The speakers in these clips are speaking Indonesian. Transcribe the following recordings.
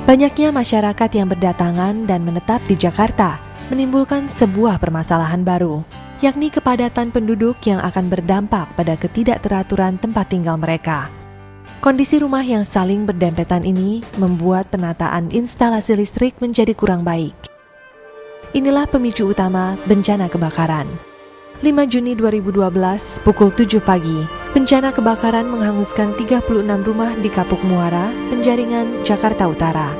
Banyaknya masyarakat yang berdatangan dan menetap di Jakarta menimbulkan sebuah permasalahan baru, yakni kepadatan penduduk yang akan berdampak pada ketidakteraturan tempat tinggal mereka. Kondisi rumah yang saling berdempetan ini membuat penataan instalasi listrik menjadi kurang baik. Inilah pemicu utama bencana kebakaran. 5 Juni 2012, pukul 7 pagi, bencana kebakaran menghanguskan 36 rumah di Kapuk Muara, Penjaringan, Jakarta Utara.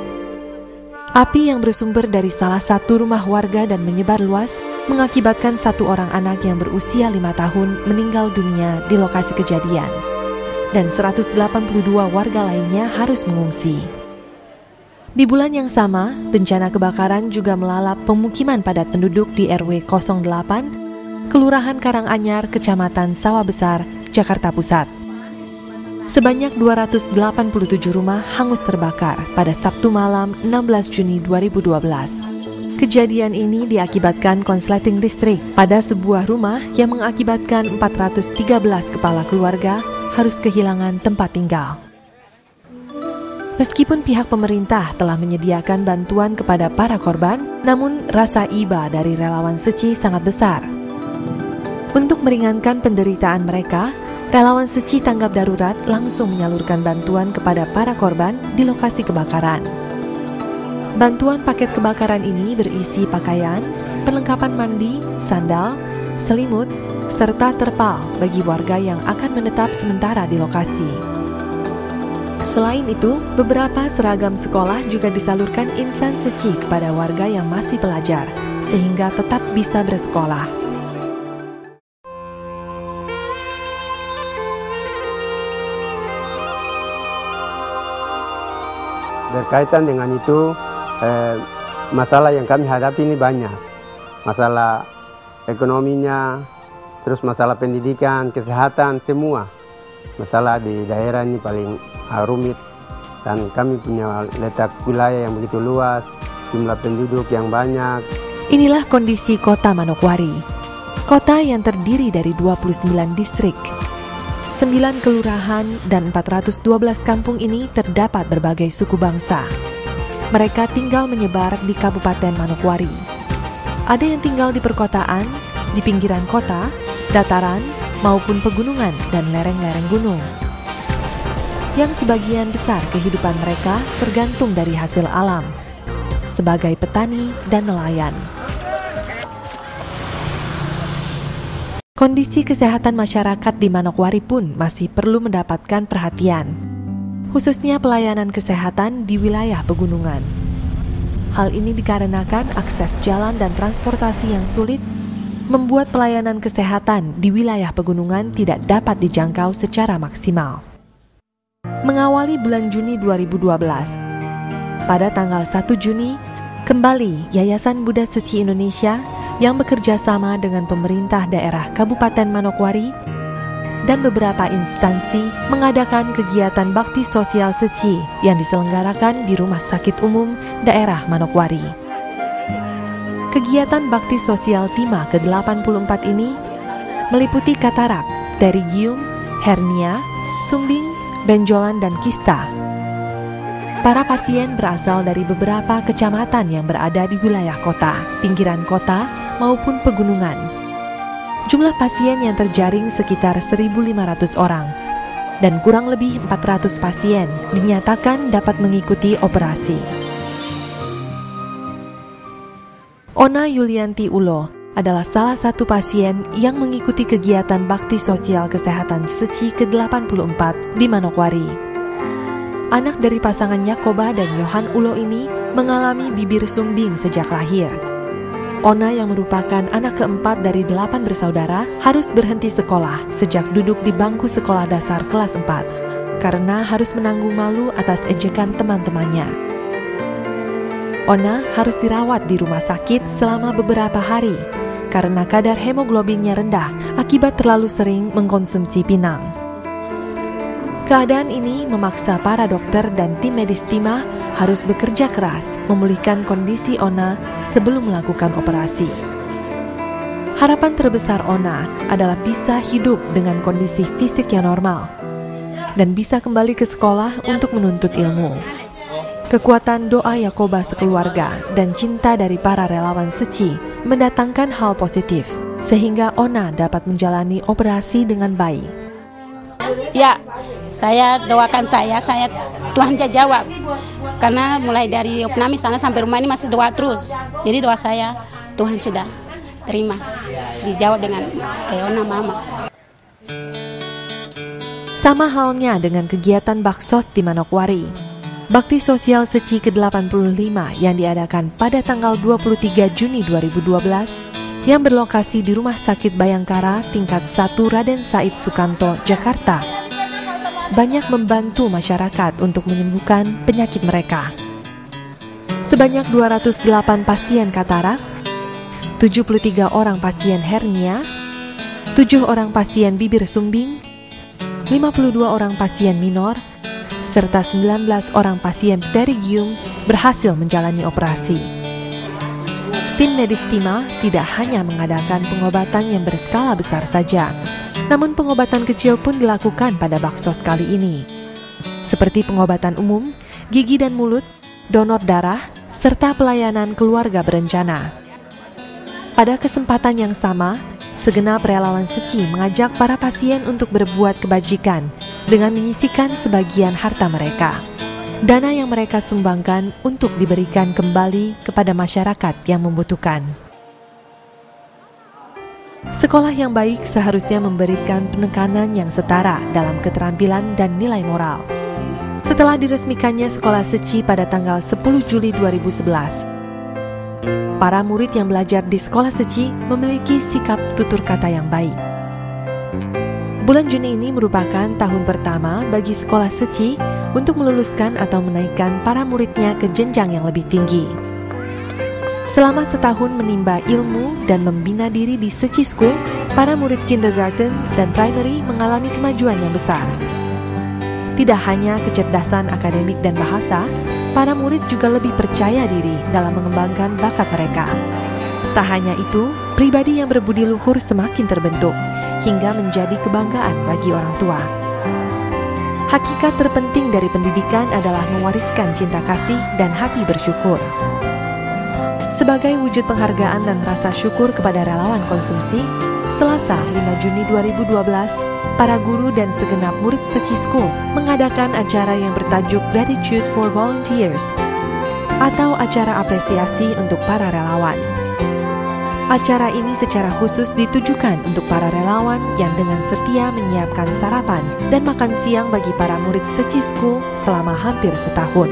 Api yang bersumber dari salah satu rumah warga dan menyebar luas mengakibatkan satu orang anak yang berusia 5 tahun meninggal dunia di lokasi kejadian, dan 182 warga lainnya harus mengungsi. Di bulan yang sama, bencana kebakaran juga melalap pemukiman padat penduduk di RW 08, Kelurahan Karanganyar, Kecamatan Sawah Besar, Jakarta Pusat. Sebanyak 287 rumah hangus terbakar pada Sabtu malam 16 Juni 2012. Kejadian ini diakibatkan konsleting listrik pada sebuah rumah yang mengakibatkan 413 kepala keluarga harus kehilangan tempat tinggal. Meskipun pihak pemerintah telah menyediakan bantuan kepada para korban, namun rasa iba dari relawan Seci sangat besar. Untuk meringankan penderitaan mereka, relawan Seci Tanggap Darurat langsung menyalurkan bantuan kepada para korban di lokasi kebakaran. Bantuan paket kebakaran ini berisi pakaian, perlengkapan mandi, sandal, selimut, serta terpal bagi warga yang akan menetap sementara di lokasi. Selain itu, beberapa seragam sekolah juga disalurkan insan Seci kepada warga yang masih pelajar, sehingga tetap bisa bersekolah. Berkaitan dengan itu, masalah yang kami hadapi ini banyak. Masalah ekonominya, terus masalah pendidikan, kesehatan, semua. Masalah di daerah ini paling rumit. Dan kami punya letak wilayah yang begitu luas, jumlah penduduk yang banyak. Inilah kondisi kota Manokwari. Kota yang terdiri dari 29 distrik. 9 kelurahan dan 412 kampung ini terdapat berbagai suku bangsa. Mereka tinggal menyebar di Kabupaten Manokwari. Ada yang tinggal di perkotaan, di pinggiran kota, dataran, maupun pegunungan dan lereng-lereng gunung. Yang sebagian besar kehidupan mereka tergantung dari hasil alam, sebagai petani dan nelayan. Kondisi kesehatan masyarakat di Manokwari pun masih perlu mendapatkan perhatian, khususnya pelayanan kesehatan di wilayah pegunungan. Hal ini dikarenakan akses jalan dan transportasi yang sulit membuat pelayanan kesehatan di wilayah pegunungan tidak dapat dijangkau secara maksimal. Mengawali bulan Juni 2012, pada tanggal 1 Juni, kembali Yayasan Buddha Seci Indonesia yang bekerja sama dengan pemerintah daerah Kabupaten Manokwari dan beberapa instansi mengadakan kegiatan bakti sosial Seci yang diselenggarakan di Rumah Sakit Umum Daerah Manokwari. Kegiatan bakti sosial Tima ke-84 ini meliputi katarak, pterygium, hernia, sumbing, benjolan, dan kista. Para pasien berasal dari beberapa kecamatan yang berada di wilayah kota, pinggiran kota, maupun pegunungan. Jumlah pasien yang terjaring sekitar 1.500 orang, dan kurang lebih 400 pasien dinyatakan dapat mengikuti operasi. Ona Yulianti Ulo adalah salah satu pasien yang mengikuti kegiatan bakti sosial kesehatan Seci ke-84 di Manokwari. Anak dari pasangan Yakoba dan Yohan Ulo ini mengalami bibir sumbing sejak lahir. Ona yang merupakan anak keempat dari 8 bersaudara harus berhenti sekolah sejak duduk di bangku sekolah dasar kelas 4 karena harus menanggung malu atas ejekan teman-temannya. Ona harus dirawat di rumah sakit selama beberapa hari karena kadar hemoglobinnya rendah akibat terlalu sering mengkonsumsi pinang. Keadaan ini memaksa para dokter dan tim medis Tima harus bekerja keras memulihkan kondisi Ona sebelum melakukan operasi. Harapan terbesar Ona adalah bisa hidup dengan kondisi fisik yang normal dan bisa kembali ke sekolah untuk menuntut ilmu. Kekuatan doa Yakoba sekeluarga dan cinta dari para relawan Seci mendatangkan hal positif, sehingga Ona dapat menjalani operasi dengan baik. Ya, saya doakan saya Tuhan jawab. Karena mulai dari Opnami sana sampai rumah ini masih doa terus. Jadi doa saya, Tuhan sudah terima, dijawab dengan Ona Mama. Sama halnya dengan kegiatan Baksos di Manokwari. Bakti Sosial Seci ke-85 yang diadakan pada tanggal 23 Juni 2012 yang berlokasi di Rumah Sakit Bayangkara tingkat 1 Raden Said Sukanto, Jakarta, banyak membantu masyarakat untuk menyembuhkan penyakit mereka. Sebanyak 208 pasien katarak, 73 orang pasien hernia, 7 orang pasien bibir sumbing, 52 orang pasien minor, serta 19 orang pasien pterygium berhasil menjalani operasi. Tim medis Tima tidak hanya mengadakan pengobatan yang berskala besar saja, namun pengobatan kecil pun dilakukan pada Baksos kali ini. Seperti pengobatan umum, gigi dan mulut, donor darah, serta pelayanan keluarga berencana. Pada kesempatan yang sama, segenap relawan Seci mengajak para pasien untuk berbuat kebajikan dengan menyisihkan sebagian harta mereka. Dana yang mereka sumbangkan untuk diberikan kembali kepada masyarakat yang membutuhkan. Sekolah yang baik seharusnya memberikan penekanan yang setara dalam keterampilan dan nilai moral. Setelah diresmikannya Sekolah Seci pada tanggal 10 Juli 2011, para murid yang belajar di Sekolah Seci memiliki sikap tutur kata yang baik. Bulan Juni ini merupakan tahun pertama bagi Sekolah Seci untuk meluluskan atau menaikkan para muridnya ke jenjang yang lebih tinggi. Selama setahun menimba ilmu dan membina diri di Seci School, para murid kindergarten dan primary mengalami kemajuan yang besar. Tidak hanya kecerdasan akademik dan bahasa, para murid juga lebih percaya diri dalam mengembangkan bakat mereka. Tak hanya itu, pribadi yang berbudi luhur semakin terbentuk, hingga menjadi kebanggaan bagi orang tua. Hakikat terpenting dari pendidikan adalah mewariskan cinta kasih dan hati bersyukur. Sebagai wujud penghargaan dan rasa syukur kepada relawan konsumsi, Selasa 5 Juni 2012, para guru dan segenap murid Seci School mengadakan acara yang bertajuk Gratitude for Volunteers atau acara apresiasi untuk para relawan. Acara ini secara khusus ditujukan untuk para relawan yang dengan setia menyiapkan sarapan dan makan siang bagi para murid Seci School selama hampir setahun.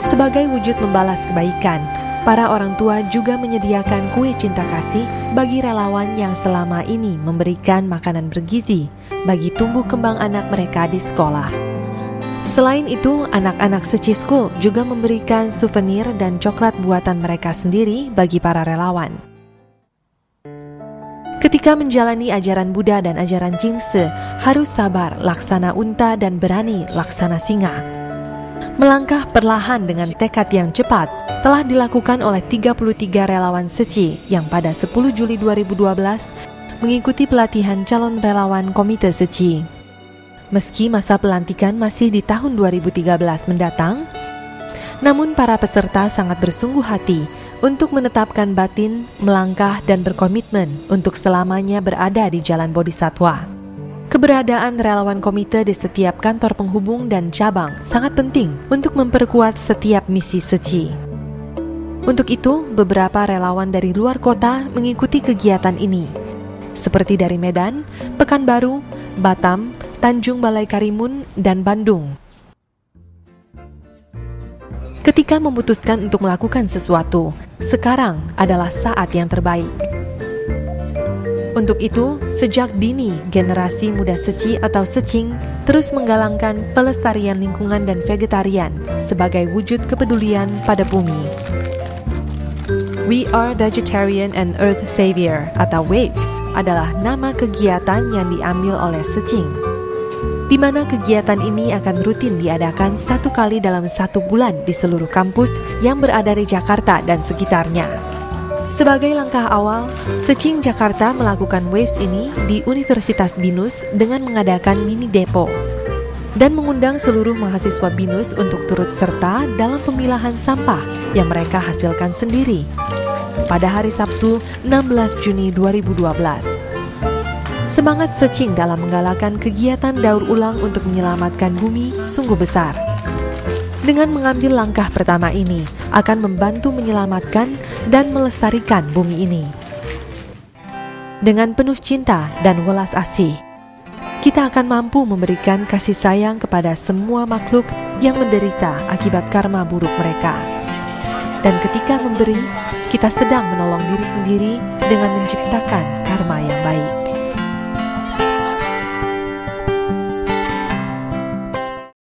Sebagai wujud membalas kebaikan, para orang tua juga menyediakan kue cinta kasih bagi relawan yang selama ini memberikan makanan bergizi bagi tumbuh kembang anak mereka di sekolah. Selain itu, anak-anak Seci School juga memberikan souvenir dan coklat buatan mereka sendiri bagi para relawan. Ketika menjalani ajaran Buddha dan ajaran Jingse, harus sabar laksana unta dan berani laksana singa. Melangkah perlahan dengan tekad yang cepat telah dilakukan oleh 33 relawan Seci yang pada 10 Juli 2012 mengikuti pelatihan calon relawan Komite Seci. Meski masa pelantikan masih di tahun 2013 mendatang, namun para peserta sangat bersungguh hati untuk menetapkan batin, melangkah dan berkomitmen untuk selamanya berada di jalan Bodhisattva. Keberadaan relawan komite di setiap kantor penghubung dan cabang sangat penting untuk memperkuat setiap misi Seci. Untuk itu, beberapa relawan dari luar kota mengikuti kegiatan ini, seperti dari Medan, Pekanbaru, Batam, Tanjung Balai Karimun, dan Bandung. Ketika memutuskan untuk melakukan sesuatu, sekarang adalah saat yang terbaik. Untuk itu, sejak dini, generasi muda Seci atau Secing terus menggalangkan pelestarian lingkungan dan vegetarian sebagai wujud kepedulian pada bumi. We Are Vegetarian and Earth Savior atau WAVES adalah nama kegiatan yang diambil oleh Secing, di mana kegiatan ini akan rutin diadakan 1 kali dalam 1 bulan di seluruh kampus yang berada di Jakarta dan sekitarnya. Sebagai langkah awal, Secing Jakarta melakukan WAVES ini di Universitas Binus dengan mengadakan mini depo. dan mengundang seluruh mahasiswa BINUS untuk turut serta dalam pemilahan sampah yang mereka hasilkan sendiri pada hari Sabtu 16 Juni 2012. Semangat Secing dalam menggalakkan kegiatan daur ulang untuk menyelamatkan bumi sungguh besar. Dengan mengambil langkah pertama ini akan membantu menyelamatkan dan melestarikan bumi ini. Dengan penuh cinta dan welas asih, kita akan mampu memberikan kasih sayang kepada semua makhluk yang menderita akibat karma buruk mereka. Dan ketika memberi, kita sedang menolong diri sendiri dengan menciptakan karma yang baik.